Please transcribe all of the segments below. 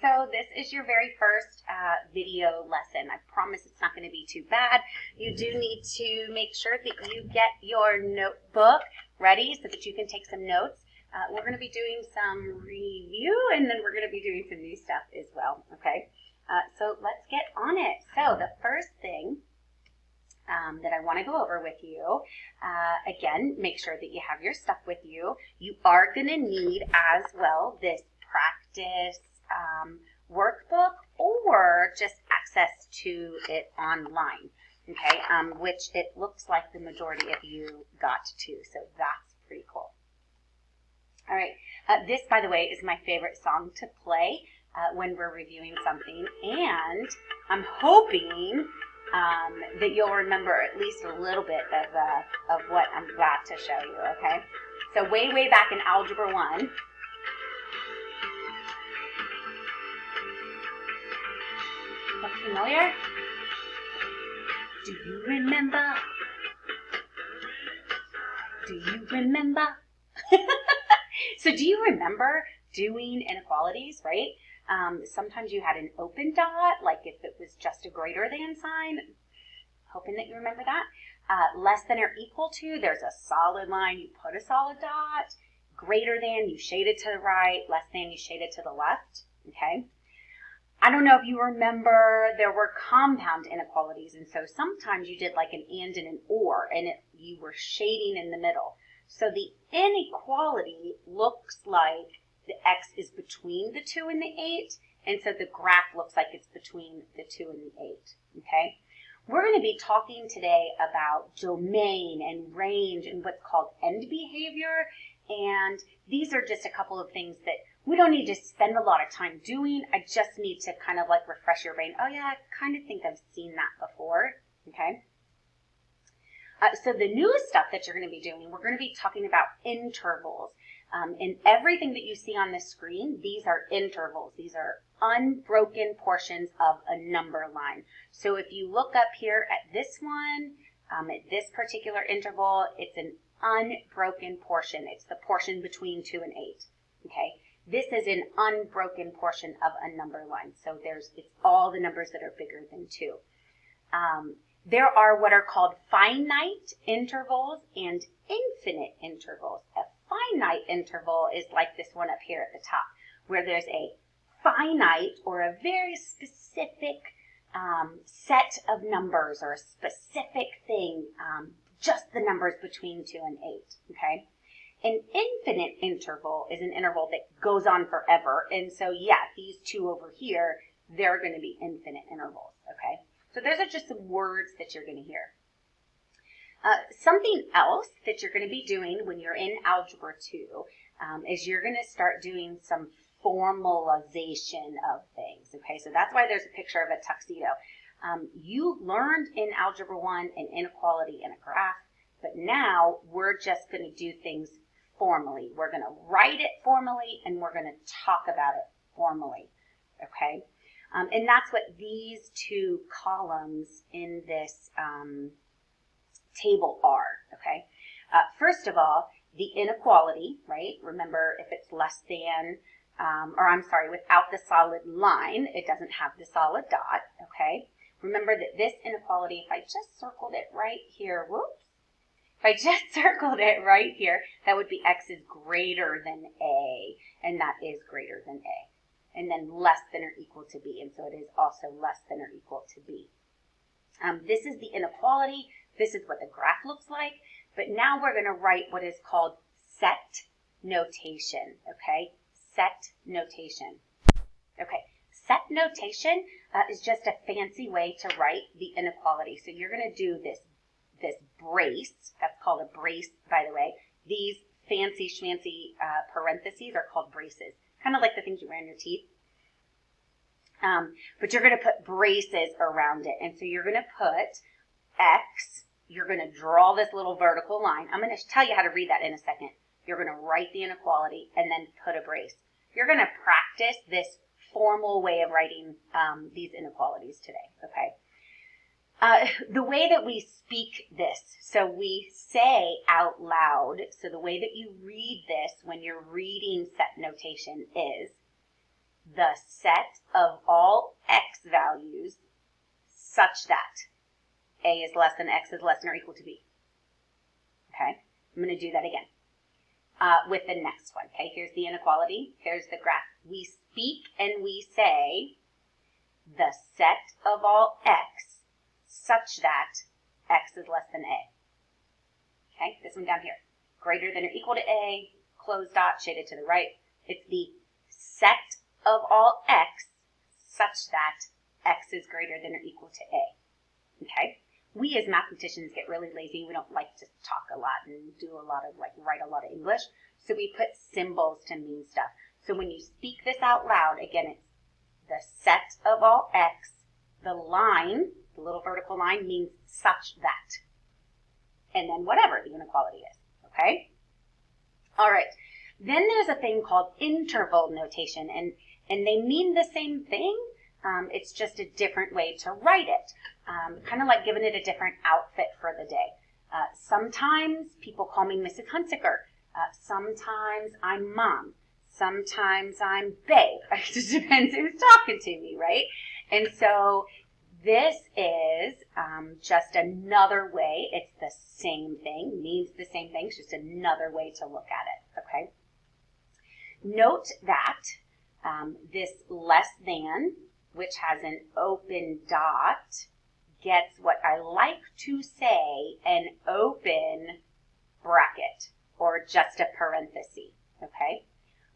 so this is your very first video lesson. I promise it's not going to be too bad. You do need to make sure that you get your notebook ready so that you can take some notes. We're going to be doing some review, and then we're going to be doing some new stuff as well, okay? So let's get on it. So the first thing that I want to go over with you, again, make sure that you have your stuff with you. You are going to need as well this practice workbook or just access to it online, okay, which it looks like the majority of you got to, so that's pretty cool. All right, this, by the way, is my favorite song to play when we're reviewing something, and I'm hoping that you'll remember at least a little bit of what I'm about to show you, okay? So way back in Algebra 1, look familiar? Do you remember? Do you remember? So do you remember doing inequalities, right? Sometimes you had an open dot, like if it was just a greater than sign, hoping that you remember that. Less than or equal to, there's a solid line, you put a solid dot. Greater than, you shade it to the right. Less than, you shade it to the left, okay? I don't know if you remember, there were compound inequalities, and so sometimes you did like an and and an or, and you were shading in the middle. So the inequality looks like the x is between the 2 and the 8, and so the graph looks like it's between the 2 and the 8, okay? We're going to be talking today about domain and range and what's called end behavior, and these are just a couple of things that we don't need to spend a lot of time doing. I just need to kind of like refresh your brain. Oh yeah, I kind of think I've seen that before, okay? So the newest stuff that you're going to be doing, we're going to be talking about intervals. And everything that you see on the screen, these are intervals. These are unbroken portions of a number line. So if you look up here at this one, at this particular interval, it's an unbroken portion. It's the portion between 2 and 8, okay? This is an unbroken portion of a number line. So it's all the numbers that are bigger than 2. There are what are called finite intervals and infinite intervals. A finite interval is like this one up here at the top, where there's a finite or a very specific set of numbers or a specific thing, just the numbers between 2 and 8, okay? An infinite interval is an interval that goes on forever, and so yeah, these two over here, they're going to be infinite intervals, okay? So those are just some words that you're going to hear. Something else that you're going to be doing when you're in Algebra 2 is you're going to start doing some formalization of things, okay? So that's why there's a picture of a tuxedo. You learned in Algebra 1 an inequality and a graph, but now we're just going to do things formally. We're going to write it formally, and we're going to talk about it formally, okay? And that's what these two columns in this table are, okay? First of all, the inequality, right? Remember, if it's less than, without the solid line, it doesn't have the solid dot, okay? Remember that this inequality, if I just circled it right here, whoops, if I just circled it right here, that would be x is greater than a, and that is greater than a. And then less than or equal to b, and so it is also less than or equal to b. This is the inequality. This is what the graph looks like, but now we're going to write what is called set notation, okay? Set notation. Okay, set notation is just a fancy way to write the inequality. So you're going to do this brace. That's called a brace, by the way. These fancy schmancy parentheses are called braces. Kind of like the things you wear in your teeth. But you're going to put braces around it. And so you're going to put x, you're going to draw this little vertical line. I'm going to tell you how to read that in a second. You're going to write the inequality and then put a brace. You're going to practice this formal way of writing these inequalities today, okay? The way that we speak this, so we say out loud, so the way that you read this when you're reading set notation is, the set of all x values such that a is less than x is less than or equal to b. Okay, I'm going to do that again with the next one. Okay, here's the inequality. Here's the graph. We speak and we say the set of all x such that x is less than a. Okay, this one down here. Greater than or equal to a, closed dot, shaded to the right. It's the set of all x such that x is greater than or equal to a. Okay? We as mathematicians get really lazy. We don't like to talk a lot and do a lot of, write a lot of English. So we put symbols to mean stuff. So when you speak this out loud, again, it's the set of all x. The line, the little vertical line, means such that. And then whatever the inequality is. Okay? All right. Then there's a thing called interval notation, and they mean the same thing. It's just a different way to write it, kind of like giving it a different outfit for the day. Sometimes people call me Mrs. Hunsaker. Sometimes I'm Mom. Sometimes I'm Babe. It just depends who's talking to me, right? And so this is just another way. It's the same thing, means the same thing. It's just another way to look at it, okay? Note that this less than, which has an open dot, gets what I like to say an open bracket or just a parenthesis, okay?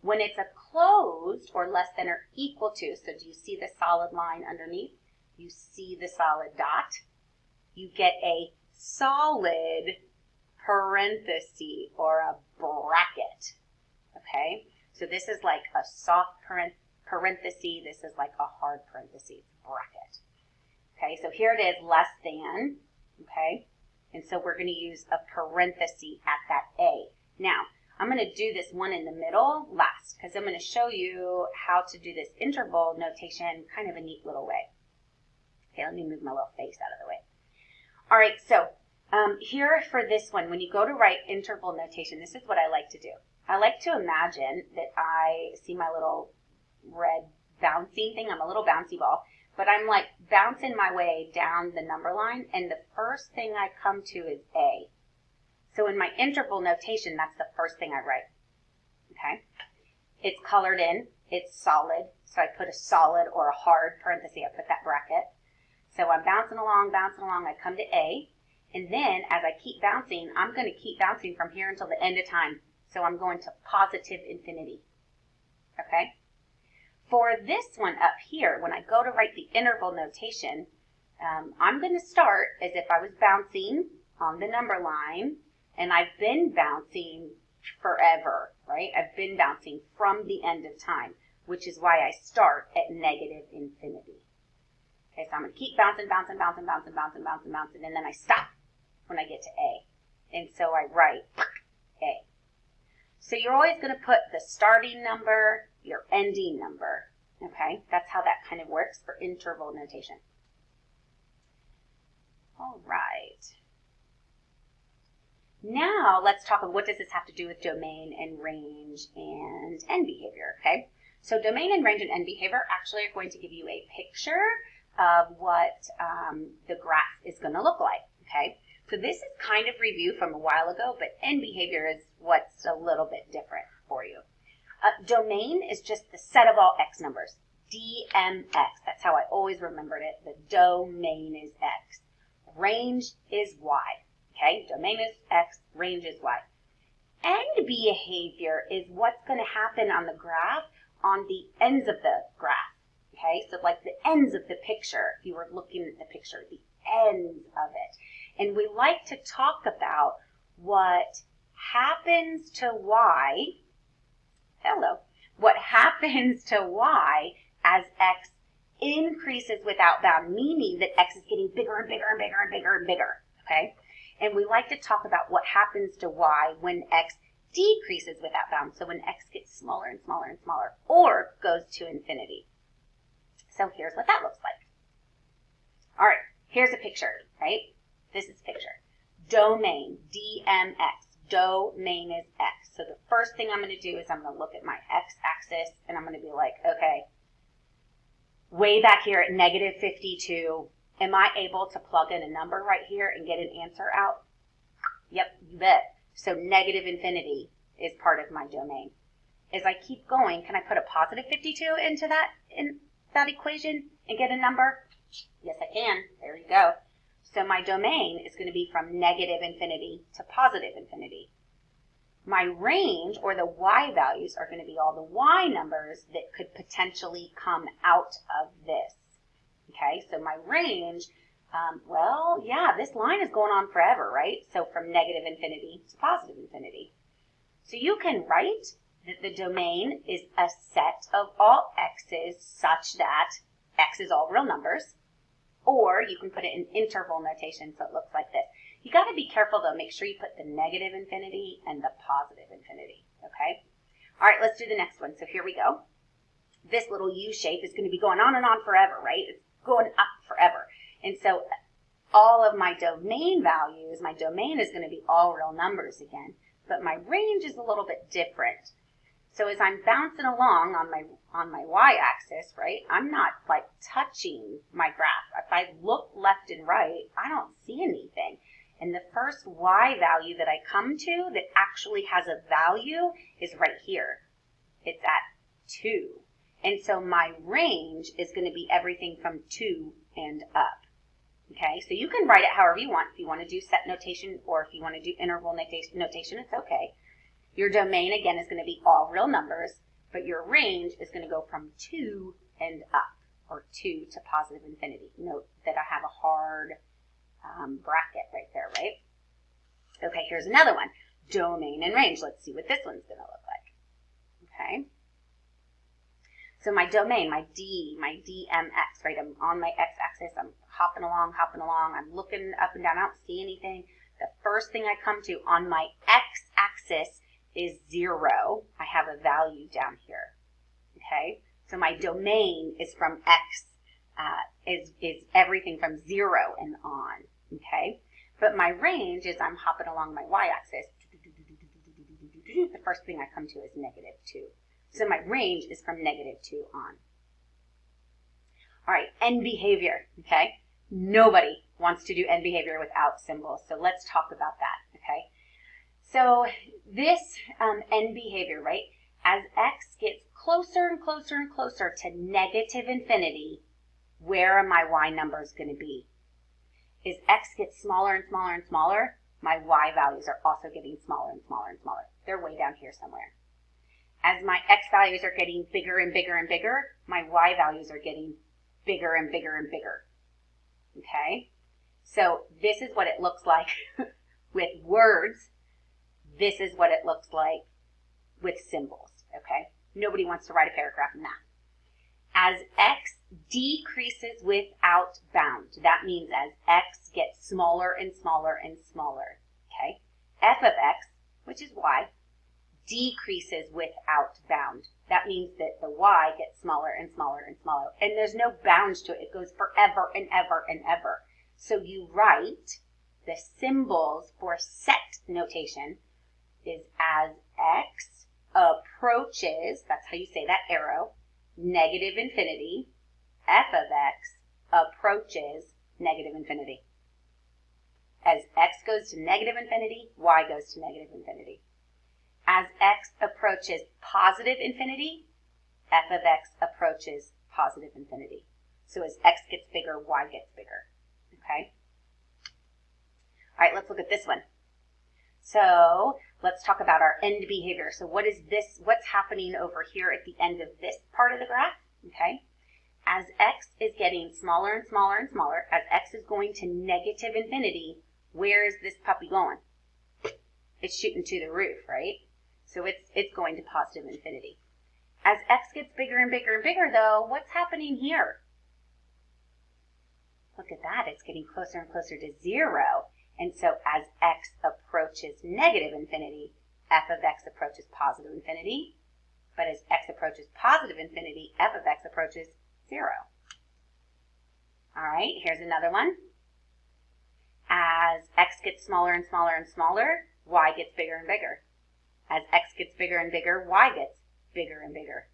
When it's a closed or less than or equal to, so do you see the solid line underneath? You see the solid dot? You get a solid parenthesis or a bracket, okay? So this is like a soft parenthesis. This is like a hard parenthesis, bracket. Okay, so here it is, less than, okay? And so we're going to use a parenthesis at that A. Now, I'm going to do this one in the middle last because I'm going to show you how to do this interval notation kind of a neat little way. Okay, let me move my little face out of the way. All right, so here for this one, when you go to write interval notation, this is what I like to do. I like to imagine that I see my little red bouncing thing. I'm a little bouncy ball, but I'm like bouncing my way down the number line, and the first thing I come to is A. So in my interval notation, that's the first thing I write, okay? It's colored in, it's solid, so I put a solid or a hard parenthesis, I put that bracket. So I'm bouncing along, I come to A, and then as I keep bouncing, I'm going to keep bouncing from here until the end of time. So I'm going to positive infinity, okay? For this one up here, when I go to write the interval notation, I'm going to start as if I was bouncing on the number line, and I've been bouncing forever, right? I've been bouncing from the end of time, which is why I start at negative infinity. Okay, so I'm going to keep bouncing, and then I stop when I get to A. And so I write A. So you're always going to put the starting number, your ending number, okay? That's how that kind of works for interval notation. All right. Now let's talk about what does this have to do with domain and range and end behavior, okay? So domain and range and end behavior actually are going to give you a picture of what the graph is going to look like, okay? So this is kind of review from a while ago, but end behavior is what's a little bit different for you. Domain is just the set of all x numbers, DMX. That's how I always remembered it. The domain is x. Range is y, okay? Domain is x, range is y. End behavior is what's going to happen on the graph on the ends of the graph, okay? So like the ends of the picture, if you were looking at the picture, the ends of it. And we like to talk about what happens to y, what happens to y as x increases without bound, meaning that x is getting bigger and bigger and bigger and bigger and bigger, okay? And we like to talk about what happens to y when x decreases without bound, so when x gets smaller and smaller and smaller, or goes to infinity. So here's what that looks like. All right, here's a picture, right? This is a picture. Domain, DMX. Domain is x. So the first thing I'm going to do is I'm going to look at my x-axis, and I'm going to be like, okay, way back here at negative 52, am I able to plug in a number right here and get an answer out? Yep, you bet. So negative infinity is part of my domain. As I keep going, can I put a positive 52 into that equation and get a number? Yes, I can. There you go. So my domain is going to be from negative infinity to positive infinity. My range, or the y values, are going to be all the y numbers that could potentially come out of this. Okay, so my range, well, yeah, this line is going on forever, right? So from negative infinity to positive infinity. So you can write that the domain is a set of all x's such that x is all real numbers, or you can put it in interval notation so it looks like this. You got to be careful though, make sure you put the negative infinity and the positive infinity, okay? All right, let's do the next one. So here we go. This little U shape is going to be going on and on forever, right? It's going up forever. And so all of my domain values, my domain is going to be all real numbers again, but my range is a little bit different. So as I'm bouncing along on my y-axis, right, I'm not like touching my graph. If I look left and right, I don't see anything. And the first y value that I come to that actually has a value is right here. It's at 2. And so my range is going to be everything from 2 and up. Okay, so you can write it however you want. If you want to do set notation or if you want to do interval notation, it's okay. Your domain, again, is going to be all real numbers, but your range is going to go from 2 and up, or 2 to positive infinity. Note that I have a hard bracket right there, right? Okay, here's another one. Domain and range. Let's see what this one's going to look like. Okay. So my domain, my DMX, right? I'm on my x-axis. I'm hopping along. I'm looking up and down. I don't see anything. The first thing I come to on my x-axis is 0. I have a value down here. Okay? So my domain is from x, is everything from 0 and on. Okay? But my range is I'm hopping along my y-axis. The first thing I come to is negative 2. So my range is from negative 2 on. All right, end behavior, okay? Nobody wants to do end behavior without symbols, so let's talk about that, okay? So this end behavior, right, as x gets closer and closer and closer to negative infinity, where are my y numbers going to be? As x gets smaller and smaller and smaller, my y values are also getting smaller and smaller and smaller. They're way down here somewhere. As my x values are getting bigger and bigger and bigger, my y values are getting bigger and bigger and bigger. Okay? So this is what it looks like with words. This is what it looks like with symbols. Okay? Nobody wants to write a paragraph in that. As x decreases without bound, that means as x gets smaller and smaller and smaller. Okay? F of x, which is y, decreases without bound. That means that the y gets smaller and smaller and smaller. And there's no bounds to it. It goes forever and ever and ever. So you write the symbols for set notation is as x approaches, that's how you say that arrow, negative infinity, f of x approaches negative infinity. As x goes to negative infinity, y goes to negative infinity. As x approaches positive infinity, f of x approaches positive infinity. So as x gets bigger, y gets bigger. Okay? All right, let's look at this one. So let's talk about our end behavior. So what is this? What's happening over here at the end of this part of the graph? Okay? As x is getting smaller and smaller and smaller, as x is going to negative infinity, where is this puppy going? It's shooting to the roof, right? So it's going to positive infinity. As x gets bigger and bigger and bigger, though, what's happening here? Look at that. It's getting closer and closer to 0. And so as x approaches negative infinity, f of x approaches positive infinity. But as x approaches positive infinity, f of x approaches 0. All right, here's another one. As x gets smaller and smaller and smaller, y gets bigger and bigger. As x gets bigger and bigger, y gets bigger and bigger.